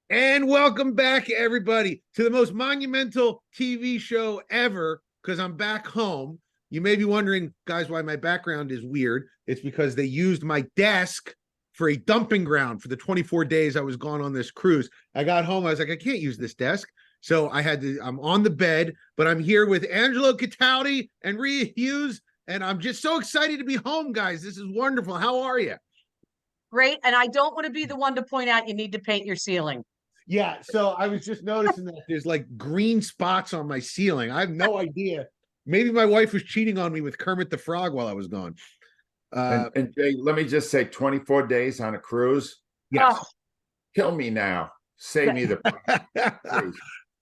And welcome back, everybody, to the most monumental TV show ever, because I'm back home. You may be wondering, guys, why my background is weird. It's because they used my desk for a dumping ground for the 24 days I was gone on this cruise. I got home, I was like, I can't use this desk. So I'm on the bed, but I'm here with Angelo Cataldi and Rhea Hughes, and I'm just so excited to be home, guys. This is wonderful. How are you? Great. And I don't want to be the one to point out you need to paint your ceiling. Yeah, so I was just noticing that there's like green spots on my ceiling. I have no idea. Maybe my wife was cheating on me with Kermit the Frog while I was gone. And Jay, let me just say 24 days on a cruise. Yes. Oh, Kill me now. Save me the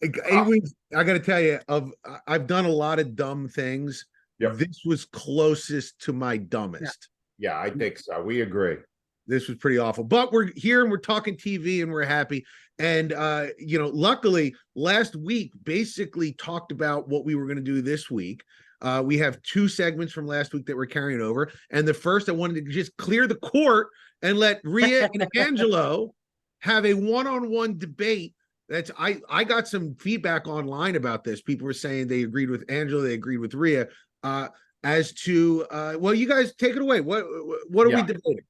It was, I got to tell you, I've done a lot of dumb things. Yep. This was closest to my dumbest. Yeah, I think so. We agree. This was pretty awful, but we're here and we're talking TV and we're happy. And luckily last week basically talked about what we were going to do this week. We have two segments from last week that we're carrying over. And the first, I wanted to just clear the court and let Rhea and Angelo have a one-on-one debate. I got some feedback online about this. People were saying they agreed with Angelo, they agreed with Rhea. As to well, you guys take it away. What are we debating?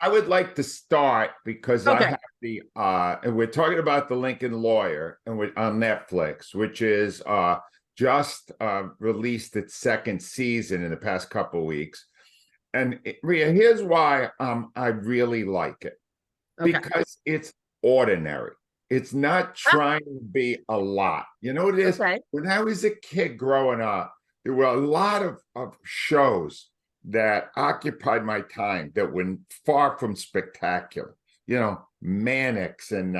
I would like to start because Okay. I have and we're talking about The Lincoln Lawyer and on Netflix, which is just released its second season in the past couple of weeks. And Rhea, here's why I really like it. Okay. Because it's ordinary. It's not trying to be a lot. You know what it is? Okay. When I was a kid growing up, there were a lot of shows that occupied my time that were far from spectacular. You know, Mannix and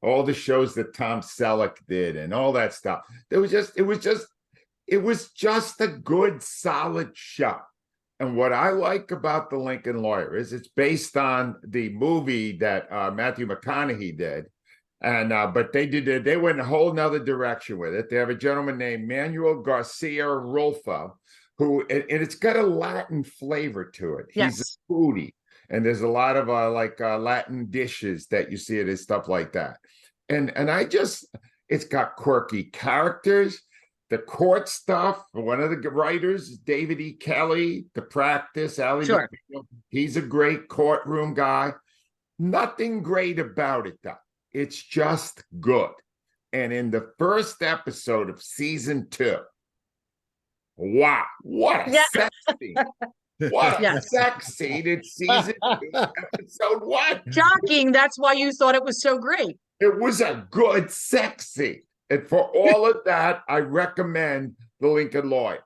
all the shows that Tom Selleck did and all that stuff. It was just a good, solid show. And what I like about The Lincoln Lawyer is it's based on the movie that Matthew McConaughey did. And but they went a whole nother direction with it. They have a gentleman named Manuel Garcia Rulfo, who and it's got a Latin flavor to it. Yes. He's a foodie, and there's a lot of Latin dishes that you see it and stuff like that. And it's got quirky characters. The court stuff. One of the writers is David E. Kelly. The Practice. Ali Sure. McBeal. He's a great courtroom guy. Nothing great about it though. It's just good. And in the first episode of season 2, wow, what a sex scene. What a sex scene in season 2, episode 1. Shocking. That's why you thought it was so great. It was a good sex scene. And for all of that, I recommend The Lincoln Lawyer.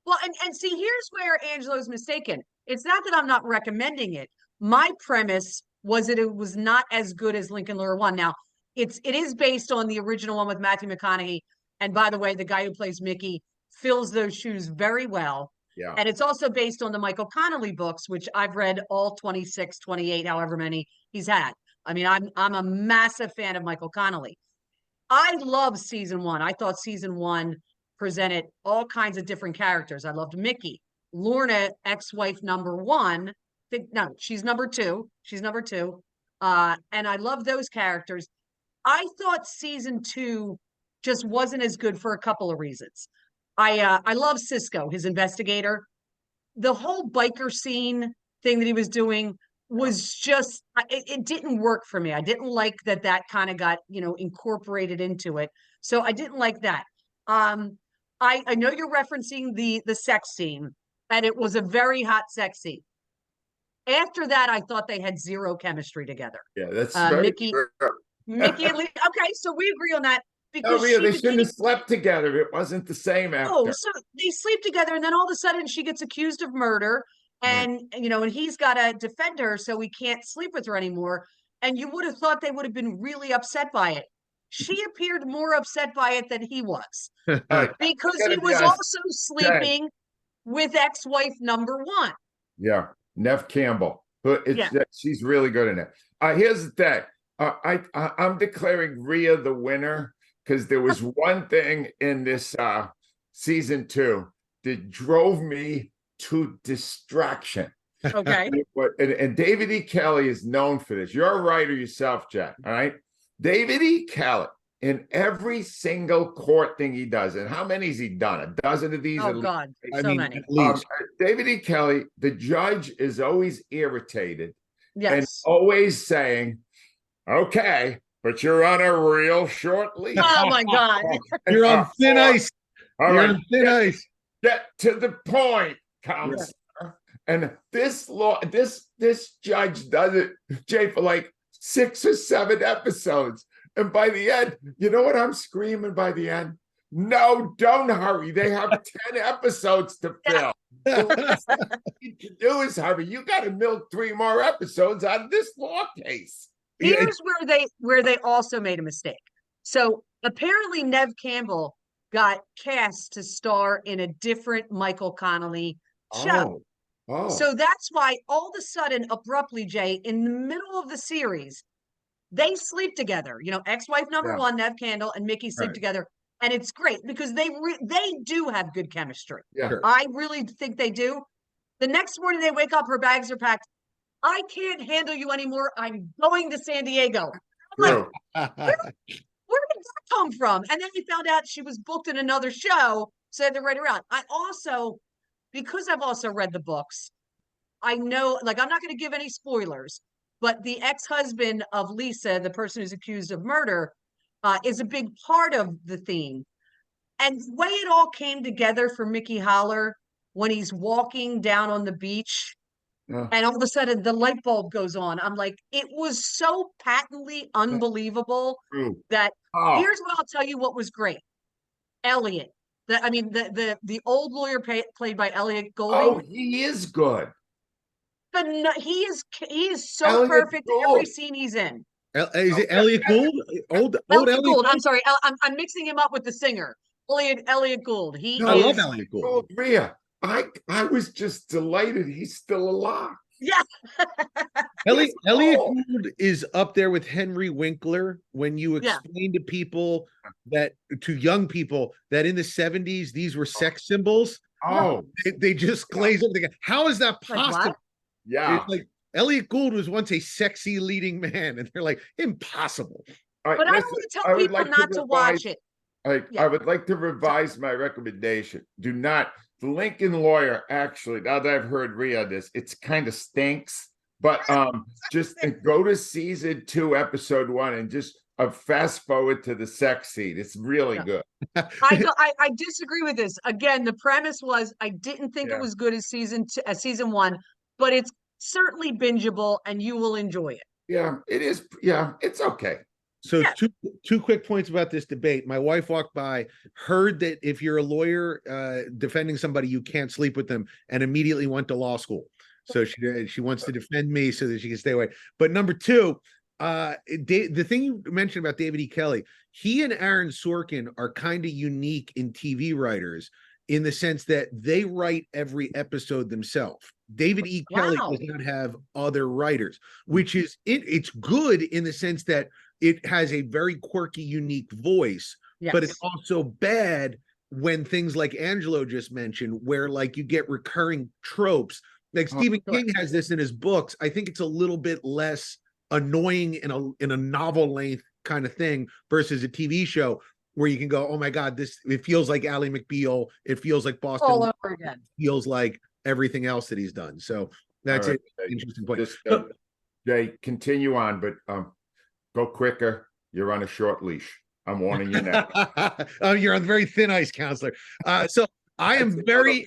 Well, and see, here's where Angelo's mistaken. It's not that I'm not recommending it. My premise was that it was not as good as Lincoln Lawyer 1. Now, it is based on the original one with Matthew McConaughey. And by the way, the guy who plays Mickey fills those shoes very well. Yeah. And it's also based on the Michael Connelly books, which I've read all 26, 28, however many he's had. I mean, I'm a massive fan of Michael Connelly. I love season 1. I thought season 1 presented all kinds of different characters. I loved Mickey, Lorna, ex-wife number 1. No, she's number 2. She's number 2. And I love those characters. I thought season 2 just wasn't as good for a couple of reasons. I love Cisco, his investigator. The whole biker scene thing that he was doing was just, it didn't work for me. I didn't like that kind of got, incorporated into it. So I didn't like that. I know you're referencing the sex scene, and it was a very hot sex scene. After that, I thought they had zero chemistry together. Yeah, that's very Mickey and Lee. Okay, so we agree on that. Because they shouldn't have slept together. It wasn't the same after. Oh, so they sleep together, and then all of a sudden she gets accused of murder, and and he's got to defend her, so he can't sleep with her anymore. And you would have thought they would have been really upset by it. She appeared more upset by it than he was, because he was also sleeping with ex-wife number 1. Yeah, Nev Campbell. But she's really good in it. Here's the thing. I'm declaring Rhea the winner because there was one thing in this season 2 that drove me to distraction. Okay. And David E. Kelly is known for this. You're a writer yourself, Jack. All right. David E. Kelly, in every single court thing he does, and how many has he done? A dozen of these? Oh at least? God, I so mean, many. at least. David E. Kelly, the judge is always irritated and Yes. always saying, okay, but you're on a real short leash. Oh my God. You're on thin ice. All You're right, on thin ice. get to the point, counselor. And this judge does it, Jay, for like 6 or 7 episodes. And by the end, you know what I'm screaming by the end? No, don't hurry. They have 10 episodes to fill. The least you need to do is hurry. You got to milk 3 more episodes out of this law case. Here's where they also made a mistake. So apparently Nev Campbell got cast to star in a different Michael Connelly show. Oh. So that's why all of a sudden, abruptly, Jay, in the middle of the series, they sleep together. You know, ex-wife number one, Nev Campbell, and Mickey sleep together. And it's great because they do have good chemistry. Yeah. Sure. I really think they do. The next morning they wake up, her bags are packed. I can't handle you anymore. I'm going to San Diego. I'm like, where did that come from? And then we found out she was booked in another show, so they write her out. Because I've also read the books, I know, like, I'm not going to give any spoilers, but the ex-husband of Lisa, the person who's accused of murder, is a big part of the theme. And the way it all came together for Mickey Holler when he's walking down on the beach and all of a sudden the light bulb goes on. I'm like, it was so patently unbelievable that here's what I'll tell you what was great. Elliot, the old lawyer played by Elliot Golding. Oh, he is good. But no, he is so Elliot perfect in every Gould. scene he's in. Is it Elliot Gould? Old Elliot Elliot Gould. I'm sorry, I'm mixing him up with the singer. Elliot Gould. I love Elliot Gould. Rhea, I was just delighted he's still alive. Yeah. Elliot Gould is up there with Henry Winkler when you explain to people to young people that in the 70s these were sex symbols. Oh, they just glaze over. They go, how is that possible? Like, yeah. It's like Elliot Gould was once a sexy leading man, and they're like, impossible. But I don't want to tell people not to watch it. I would like to revise my recommendation. Do not. The Lincoln Lawyer, actually, now that I've heard Rhea this, it's kind of stinks. But just go to season 2, episode 1, and just fast forward to the sex scene. It's really good. I disagree with this. Again, the premise was I didn't think it was good as season 1, but it's certainly bingeable and you will enjoy it. Yeah, it is. Yeah, it's okay. So two quick points about this debate. My wife walked by, heard that if you're a lawyer defending somebody, you can't sleep with them, and immediately went to law school. So she wants to defend me so that she can stay away. But number 2, the thing you mentioned about David E. Kelly, he and Aaron Sorkin are kind of unique in TV writers in the sense that they write every episode themselves. David E. Kelly does not have other writers, which is it's good in the sense that it has a very quirky, unique voice, but it's also bad when things like Angelo just mentioned, where like you get recurring tropes. Like Stephen King has this in his books. I think it's a little bit less annoying in a novel length kind of thing versus a TV show where you can go, oh my God, it feels like Ally McBeal. It feels like Boston. All over again. It feels like everything else that he's done. So that's it. Interesting point. Jay, continue on, but go quicker. You're on a short leash. I'm warning you now. You're on very thin ice, counselor. So I'm very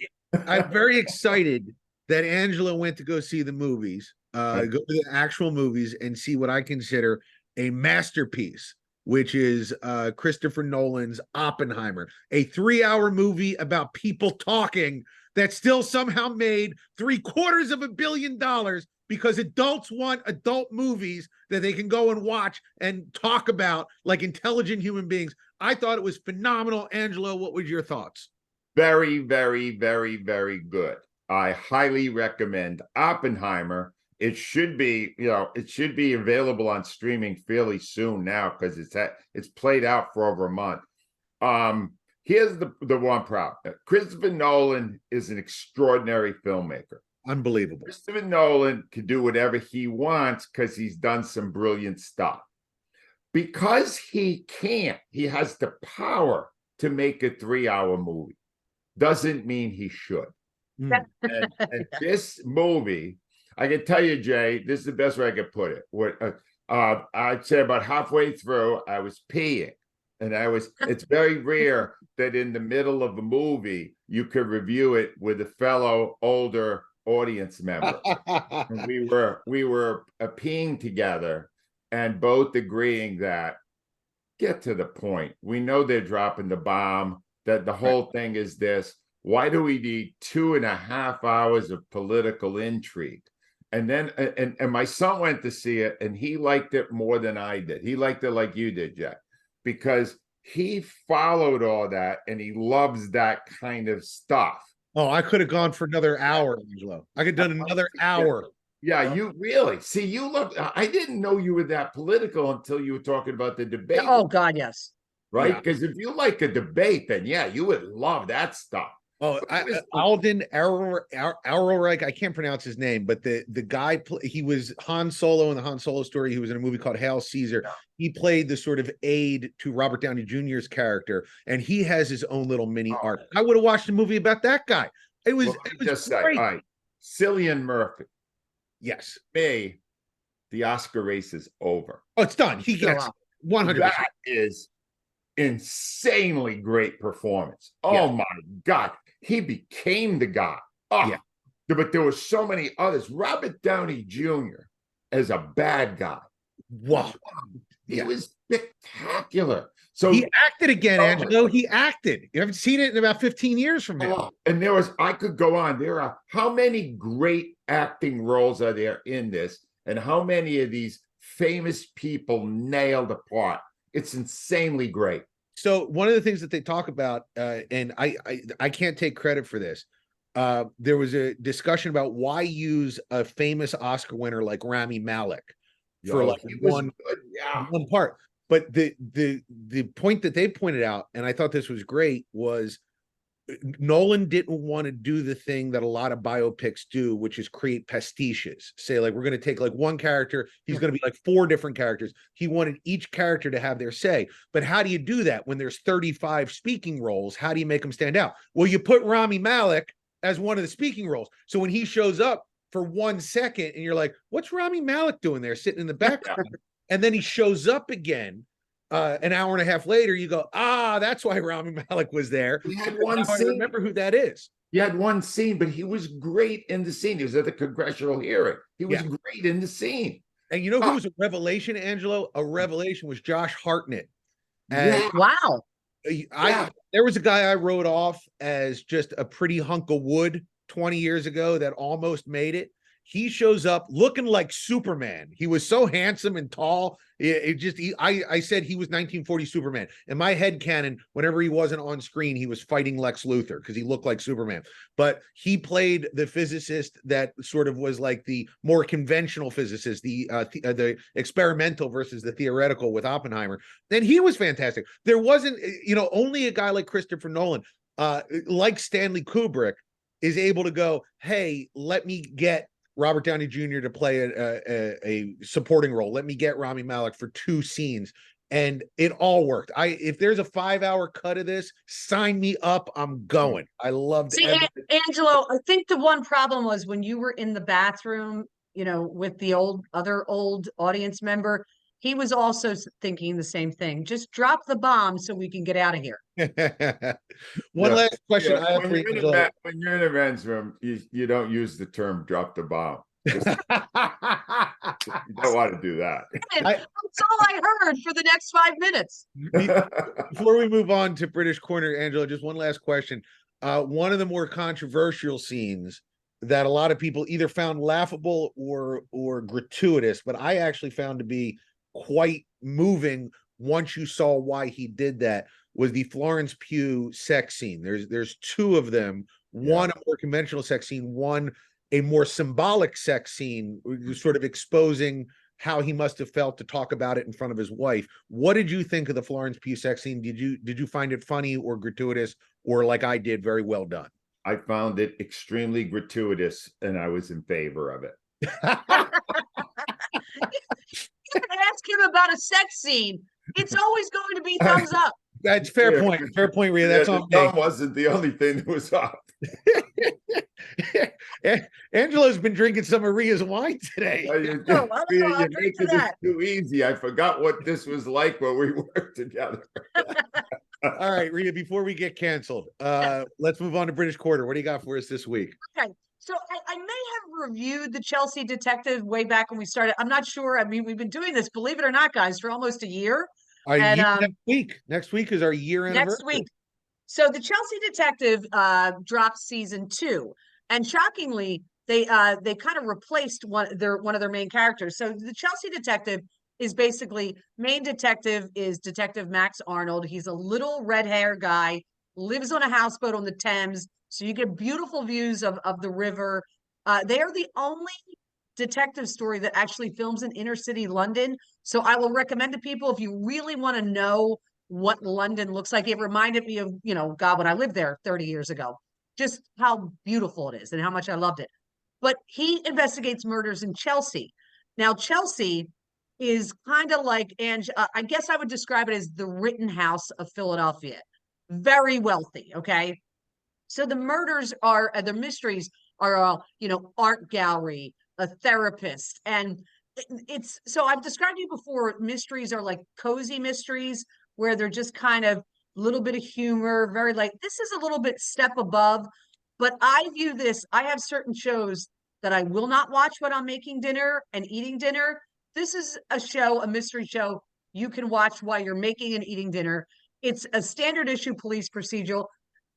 excited that Angela went to go see the movies, go to the actual movies and see what I consider a masterpiece, which is Christopher Nolan's Oppenheimer, a 3-hour movie about people talking that still somehow made $750 million because adults want adult movies that they can go and watch and talk about like intelligent human beings. I thought it was phenomenal. Angelo, what was your thoughts? Very, very, very, very good. I highly recommend Oppenheimer. It should be, available on streaming fairly soon now because it's played out for over a month. Here's the one problem. Christopher Nolan is an extraordinary filmmaker. Unbelievable. Christopher Nolan can do whatever he wants because he's done some brilliant stuff. because he can't, he has the power to make a 3-hour movie. Doesn't mean he should. Mm. And this movie, I can tell you, Jay, this is the best way I could put it. I'd say about halfway through, I was peeing. And it's very rare that in the middle of a movie, you could review it with a fellow older audience member. And we were peeing together and both agreeing that get to the point. We know they're dropping the bomb, that the whole thing is this. Why do we need 2.5 hours of political intrigue? And then, and my son went to see it and he liked it more than I did. He liked it like you did, Jack, because he followed all that and he loves that kind of stuff. Oh, I could have gone for another hour, Angelo. I could have done another hour. Yeah, you really see. You look. I didn't know you were that political until you were talking about the debate. Oh God, yes. Right, Yeah. because if you like a debate, then yeah, you would love that stuff. Oh, Alden Ehrenreich, I can't pronounce his name, but the guy, he was Han Solo in the Han Solo story. He was in a movie called Hail Caesar. Yeah. He played the sort of aide to Robert Downey Jr.'s character, and he has his own little mini arc. I would have watched a movie about that guy. It was, Well, it was just great. say, all right, Cillian Murphy. Yes. Me, the Oscar race is over. Oh, it's done. He gets 100%. That is insanely great performance. Oh Yeah. my God. He became the guy. Oh, Yeah. But there were so many others. Robert Downey Jr. as a bad guy. Wow. He Yeah. was spectacular. So he acted again, Angelo. He acted. You haven't seen it in about 15 years from now. and I could go on. There are how many great acting roles are there in this, and how many of these famous people nailed the part? It's insanely great. So one of the things that they talk about, and I can't take credit for this. There was a discussion about why use a famous Oscar winner like Rami Malek for like one part. But the point that they pointed out, and I thought this was great, was Nolan didn't want to do the thing that a lot of biopics do, which is create pastiches. Say, like, we're going to take like one character, he's going to be like 4 different characters. He wanted each character to have their say. But how do you do that when there's 35 speaking roles? How do you make them stand out? Well, you put Rami Malek as one of the speaking roles. So when he shows up for 1 second and you're like, what's Rami Malek doing there sitting in the background? And then he shows up again an hour and a half later, you go, that's why Rami Malek was there. He had one scene. I remember who that is. He had one scene, but he was great in the scene. He was at the congressional hearing. He was great in the scene. And you know who was a revelation, Angelo? A revelation was Josh Hartnett. Wow. There was a guy I wrote off as just a pretty hunk of wood 20 years ago that almost made it. He shows up looking like Superman. He was so handsome and tall. I said he was 1940 Superman. In my head canon, whenever he wasn't on screen, he was fighting Lex Luthor because he looked like Superman. But he played the physicist that sort of was like the more conventional physicist, the experimental versus the theoretical with Oppenheimer. Then he was fantastic. There wasn't, only a guy like Christoper Nolan, like Stanley Kubrick, is able to go, hey, let me get Robert Downey Jr. to play a supporting role. Let me get Rami Malek for 2 scenes. And it all worked. If there's a 5-hour cut of this, sign me up. I'm going. I loved it. Angelo, I think the one problem was when you were in the bathroom, with the other old audience member, he was also thinking the same thing. Just drop the bomb so we can get out of here. One last question. When you're in a men's room, you don't use the term drop the bomb. You don't want to do that. That's all I heard for the next 5 minutes. Before we move on to British Corner, Angela, just one last question. One of the more controversial scenes that a lot of people either found laughable or gratuitous, but I actually found to be quite moving once you saw why he did that, was the Florence Pugh sex scene. There's 2 of them. One a more conventional sex scene, one a more symbolic sex scene, sort of exposing how he must have felt to talk about it in front of his wife. What did you think of the Florence Pugh sex scene? Did you find it funny or gratuitous, or like I did, very well done? I found it extremely gratuitous, and I was in favor of it. ask him about a sex scene, it's always going to be thumbs up. That's fair point. Fair point, Rhea. That's on the me. thumb wasn't the only thing that was up. Angela's been drinking some of Rhea's wine today. You're I'll drink to making this that. too easy. I forgot what this was like when we worked together. All right, Rhea, before we get canceled, let's move on to British Quarter. What do you got for us this week? Okay. So I may have reviewed the Chelsea Detective way back when we started. I'm not sure. I mean, we've been doing this, believe it or not, guys, for almost a year. And next week. Next week is our year anniversary. next week. So the Chelsea Detective dropped season 2, and shockingly, they kind of replaced one of their main characters. So the Chelsea Detective is basically main detective is Detective Max Arnold. He's a little red hair guy, lives on a houseboat on the Thames, so you get beautiful views of the river. They are the only detective story that actually films in inner city London. So I will recommend to people if you really want to know what London looks like. It reminded me of, God, when I lived there 30 years ago, just how beautiful it is and how much I loved it. But he investigates murders in Chelsea. Now, Chelsea is kind of like, I guess I would describe it as the Rittenhouse of Philadelphia. Very wealthy, okay? So the the mysteries are, art gallery, a therapist. And so I've described to you before, mysteries are like cozy mysteries where they're just kind of a little bit of humor, very like, this is a little bit step above. But I view this, I have certain shows that I will not watch when I'm making dinner and eating dinner. This is a mystery show you can watch while you're making and eating dinner. It's a standard issue police procedural.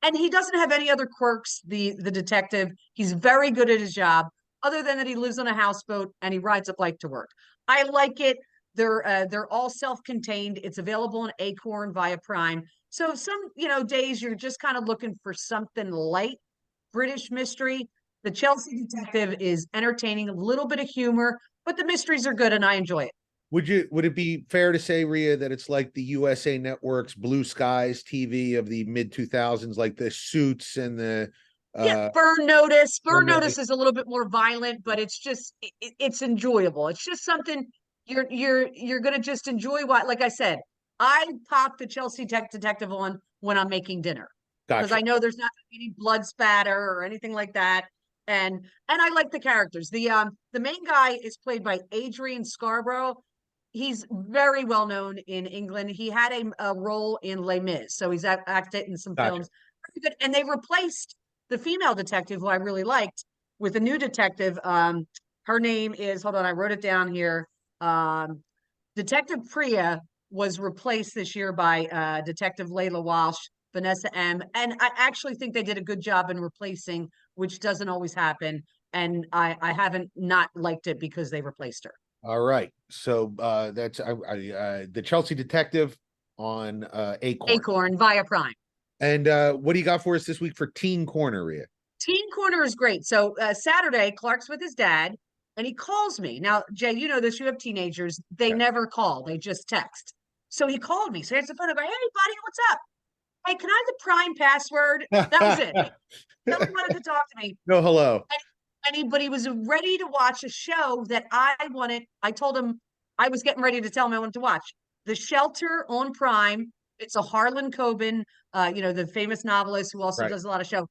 And he doesn't have any other quirks, the detective. He's very good at his job, other than that he lives on a houseboat and he rides a bike to work. I like it. They're all self-contained. It's available on Acorn via Prime. So some, days you're just kind of looking for something light, British mystery. The Chelsea Detective is entertaining, a little bit of humor, but the mysteries are good and I enjoy it. Would it be fair to say, Rhea, that it's like the USA Network's Blue Skies TV of the mid 2000s, like the Suits and the Burn Notice. Burn Notice is a little bit more violent, but it's just it's enjoyable. It's just something you're gonna just enjoy. Like I said, I pop the Chelsea Detective on when I'm making dinner because I know there's not any blood spatter or anything like that. And I like the characters. The main guy is played by Adrian Scarborough. He's very well known in England. He had a role in Les Mis, so he's acted in some films. Very good. And they replaced the female detective, who I really liked, with a new detective. Her name is, hold on, I wrote it down here. Detective Priya was replaced this year by Detective Layla Walsh, Vanessa M. And I actually think they did a good job in replacing, which doesn't always happen. And I haven't not liked it because they replaced her. All right. So that's the Chelsea Detective on Acorn. Acorn via Prime. And what do you got for us this week for Teen Corner, Rhea? Teen Corner is great. So Saturday, Clark's with his dad, and he calls me. Now, Jay, you know this. You have teenagers. They never call. They just text. So he called me. So he answered the phone. I go, hey, buddy, what's up? Hey, can I have the Prime password? That was it. He wanted to talk to me. No, hello. But he was ready to watch a show that I wanted. I told him I was getting ready to tell him I wanted to watch The Shelter on Prime. It's a Harlan Coben, the famous novelist who also does a lot of shows.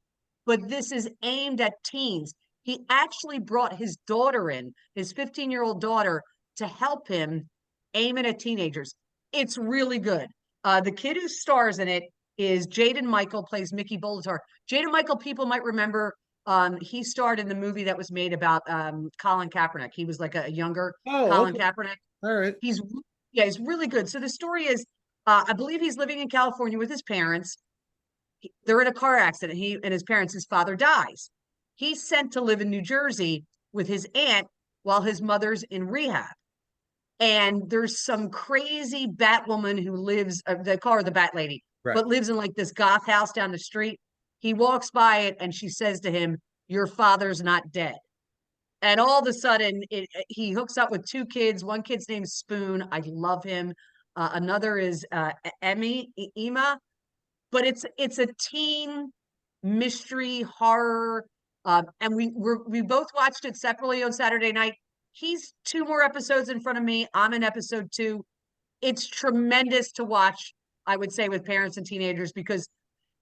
But this is aimed at teens. He actually brought his daughter in, his 15-year-old daughter, to help him aim it at teenagers. It's really good. The kid who stars in it is Jaden Michael, plays Mickey Bolitar. Jaden Michael, people might remember, he starred in the movie that was made about Colin Kaepernick. He was like a younger Colin Kaepernick. All right. He's really good. So the story is, I believe he's living in California with his parents. They're in a car accident. He and his parents, his father dies. He's sent to live in New Jersey with his aunt while his mother's in rehab. And there's some crazy Batwoman who lives, the Bat Lady, but lives in like this goth house down the street. He walks by it and she says to him, your father's not dead. And all of a sudden, he hooks up with 2 kids. One kid's named Spoon. I love him. Another is Ema. But it's a teen mystery horror. And we both watched it separately on Saturday night. He's 2 more episodes in front of me. I'm in episode 2. It's tremendous to watch, I would say, with parents and teenagers, because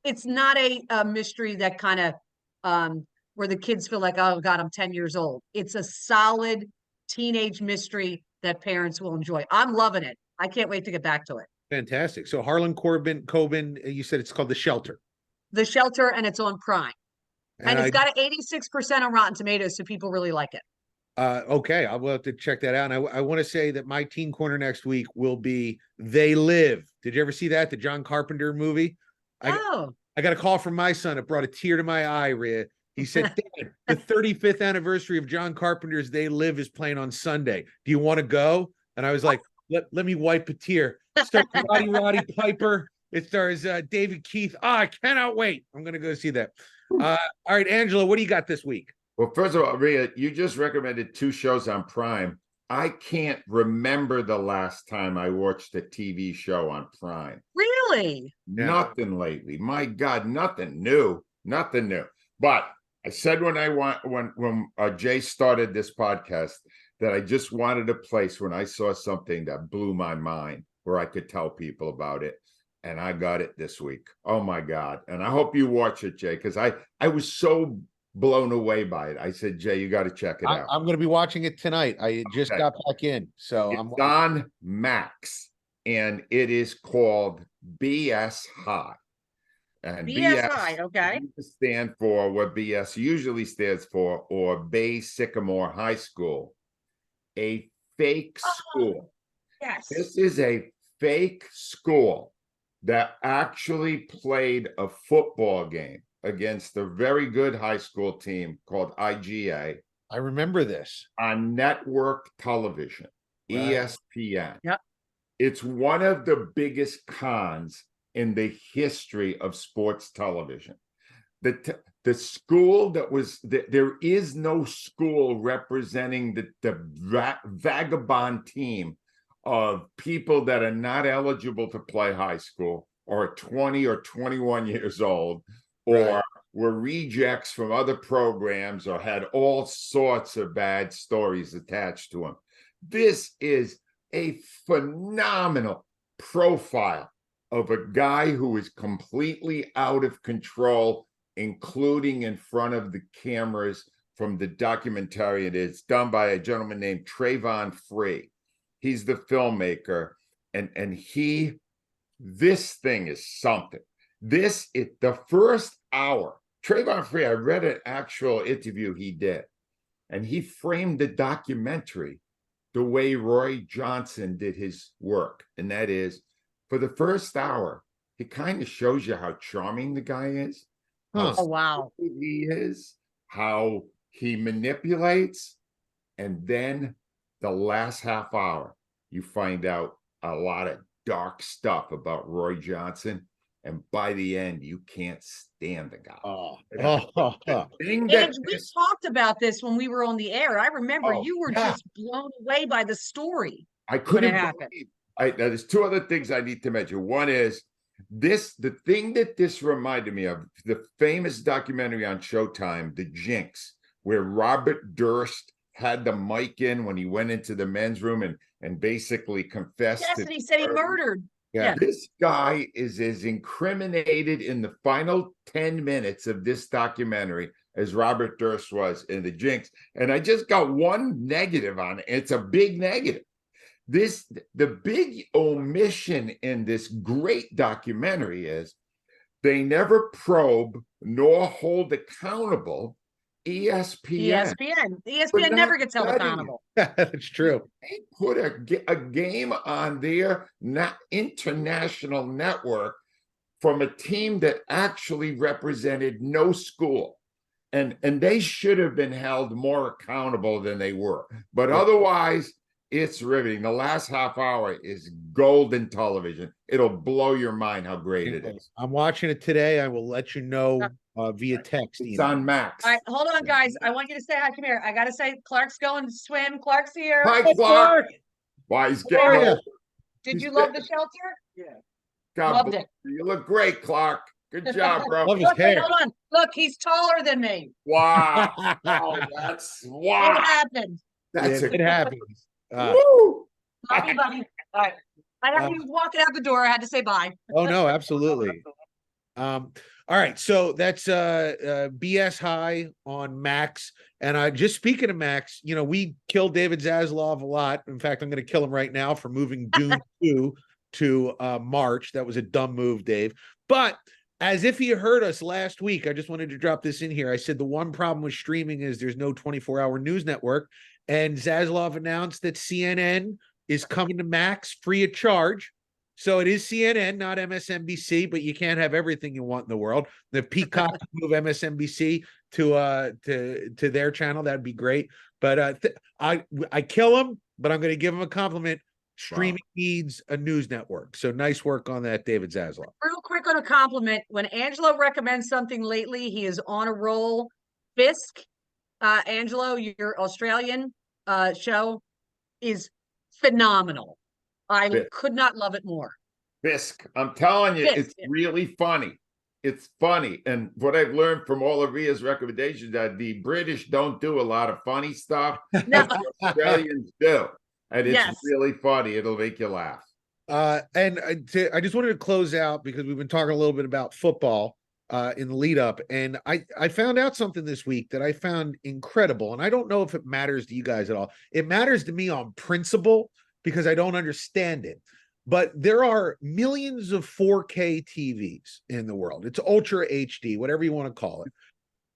it's not a mystery that kind of where the kids feel like, oh God, I'm 10 years old. It's a solid teenage mystery that parents will enjoy. I'm loving it. I can't wait to get back to it. Fantastic. So Harlan Coben, you said it's called The Shelter. The Shelter, and it's on Prime. And it's got an 86% on Rotten Tomatoes, so people really like it. Okay, I'll have to check that out. And I want to say that my teen corner next week will be They Live. Did you ever see that? The John Carpenter movie? I got a call from my son. It brought a tear to my eye, Rhea. He said, Dad, the 35th anniversary of John Carpenter's They Live is playing on Sunday. Do you want to go? And I was like, let me wipe a tear. It stars Roddy Piper. It stars David Keith. I cannot wait. I'm going to go see that. All right, Angela, what do you got this week? Well, first of all, Rhea, you just recommended 2 shows on Prime. I can't remember the last time I watched a TV show on Prime. Really? Nothing lately. My God, nothing new. Nothing new. But I said when Jay started this podcast that I just wanted a place when I saw something that blew my mind where I could tell people about it. And I got it this week. Oh my God. And I hope you watch it, Jay, because I was so blown away by it. I said, Jay, you got to check it out. I'm going to be watching it tonight. I just got back in. So it's on Max, and it is called BS High. And BS High, okay. Stand for what BS usually stands for, or Bay Sycamore High School, a fake school. Yes. This is a fake school that actually played a football game against a very good high school team called IGA. I remember this. On network television, Right. ESPN. Yep. It's one of the biggest cons in the history of sports television. The school that was, there is no school representing the vagabond team of people that are not eligible to play high school, or 20 or 21 years old, or were rejects from other programs, or had all sorts of bad stories attached to them. This is a phenomenal profile of a guy who is completely out of control, including in front of the cameras from the documentary. It is done by a gentleman named Trayvon Free. He's the filmmaker, and this thing is something. This is the first hour. Trayvon Free, I read an actual interview he did, and he framed the documentary the way Roy Johnson did his work. And that is, for the first hour, he kind of shows you how charming the guy is. Oh, wow. He is, how he manipulates. And then the last half hour, you find out a lot of dark stuff about Roy Johnson. And by the end, you can't stand the guy. We talked about this when we were on the air. I remember you were just blown away by the story. I couldn't believe. There's 2 other things I need to mention. One is the thing that this reminded me of, the famous documentary on Showtime, The Jinx, where Robert Durst had the mic in when he went into the men's room and basically confessed. Yes, and he said he murdered. Yeah. This guy is as incriminated in the final 10 minutes of this documentary as Robert Durst was in The Jinx. And I just got one negative on it. It's a big negative. The big omission in this great documentary is they never probe nor hold accountable ESPN. ESPN never gets held accountable. That's true. They put a game on their international network from a team that actually represented no school. And they should have been held more accountable than they were. But otherwise, it's riveting. The last half hour is golden television. It'll blow your mind how great it is. I'm watching it today. I will let you know via text. It's on Max. All right, hold on, guys. I want you to say hi. Come here. I got to say, Clark's going to swim. Clark's here. Hi, Clark. Why, he's getting old. Did you love the shelter? Yeah. God Loved it. You look great, Clark. Good job, bro. Love his hair. Hold on. Look, he's taller than me. Wow. Oh, that's wow. It happened. That's it happens. Woo! Love you, buddy. All right. He was walking out the door. I had to say bye. Oh no, absolutely. All right, so that's BS High on Max. And just speaking of Max, we killed David Zaslav a lot. In fact, I'm going to kill him right now for moving Dune 2 to March. That was a dumb move, Dave. But as if he heard us last week, I just wanted to drop this in here. I said the one problem with streaming is there's no 24-hour news network. And Zaslav announced that CNN is coming to Max free of charge. So it is CNN, not MSNBC, but you can't have everything you want in the world. The Peacock move MSNBC to their channel, that'd be great. But I kill him, but I'm going to give him a compliment. Streaming needs a news network. So nice work on that, David Zaslav. Real quick on a compliment. When Angelo recommends something lately, he is on a roll. Fisk, Angelo, your Australian show is phenomenal. I could not love it more. Fisk, I'm telling you, it's really funny. It's funny. And what I've learned from all of Rhea's recommendations that the British don't do a lot of funny stuff. No. The Australians do. And it's really funny. It'll make you laugh. And I just wanted to close out because we've been talking a little bit about football in the lead up. And I found out something this week that I found incredible. And I don't know if it matters to you guys at all. It matters to me on principle because I don't understand it. But there are millions of 4K TVs in the world. It's Ultra HD, whatever you want to call it.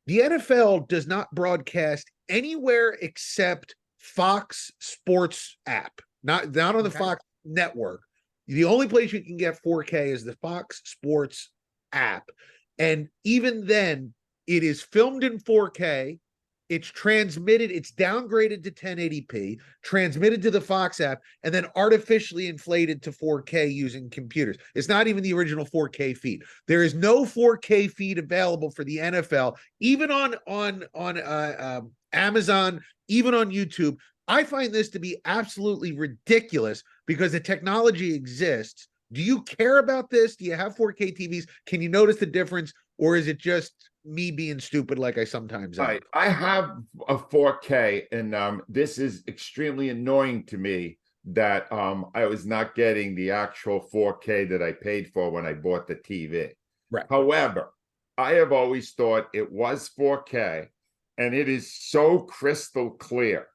The NFL does not broadcast anywhere except Fox Sports app, not on the Fox network. The only place you can get 4K is the Fox Sports app. And even then, it is filmed in 4K. It's transmitted, it's downgraded to 1080p, transmitted to the Fox app, and then artificially inflated to 4K using computers. It's not even the original 4K feed. There is no 4K feed available for the NFL, even on Amazon, even on YouTube. I find this to be absolutely ridiculous because the technology exists. Do you care about this? Do you have 4K TVs? Can you notice the difference? Or is it just me being stupid like I sometimes am? I have a 4K, and this is extremely annoying to me that I was not getting the actual 4K that I paid for when I bought the TV. Right. However, I have always thought it was 4K, and it is so crystal clear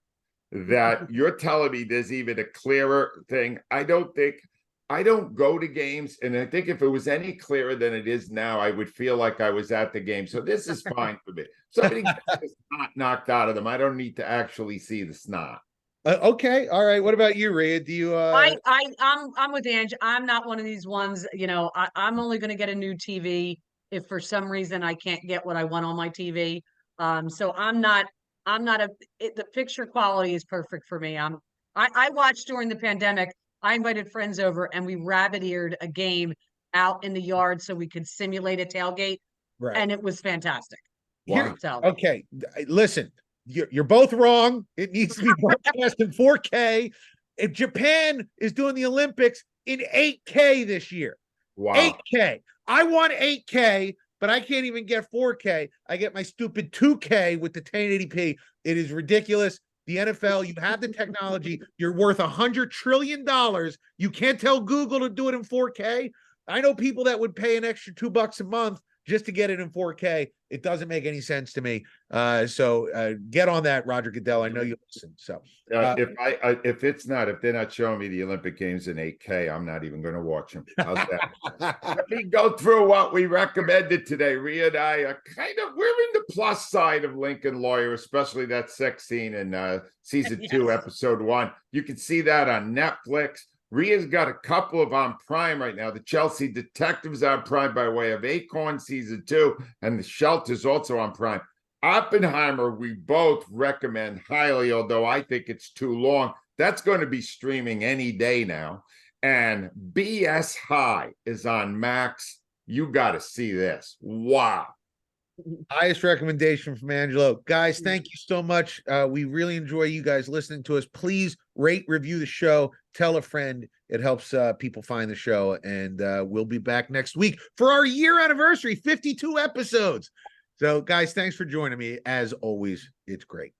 that you're telling me there's even a clearer thing. I don't go to games, and I think if it was any clearer than it is now, I would feel like I was at the game. So this is fine for me. Somebody gets the snot knocked out of them. I don't need to actually see the snot. Okay, all right. What about you, Rhea? Do you? I'm with Ange. I'm not one of these ones. I'm only going to get a new TV if for some reason I can't get what I want on my TV. So I'm not the picture quality is perfect for me. I watched during the pandemic. I invited friends over and we rabbit-eared a game out in the yard so we could simulate a tailgate. Right. And it was fantastic. Wow. Okay, listen, you're both wrong. It needs to be broadcast in 4K. If Japan is doing the Olympics in 8K this year. Wow. 8K. I want 8K, but I can't even get 4K. I get my stupid 2K with the 1080p. It is ridiculous. The NFL, you have the technology. You're worth $100 trillion. You can't tell Google to do it in 4K. I know people that would pay an extra $2 a month just to get it in 4K. It doesn't make any sense to me. So get on that, Roger Goodell. I know you listen. So if they're not showing me the Olympic Games in 8K, I'm not even going to watch them. How's that? Let me go through what we recommended today. Rhea and I are we're in the plus side of Lincoln Lawyer, especially that sex scene in season 2, episode 1. You can see that on Netflix. Rhea's got a couple of on Prime right now. The Chelsea Detectives on Prime by way of Acorn season 2, and The Shelter's also on Prime. Oppenheimer, we both recommend highly, although I think it's too long. That's going to be streaming any day now. And BS High is on Max. You got to see this. Wow. Highest recommendation from Angelo. Guys, thank you so much. We really enjoy you guys listening to us. Please rate, review the show, tell a friend. It helps people find the show. And we'll be back next week for our year anniversary, 52 episodes. So, guys, thanks for joining me. As always, it's great.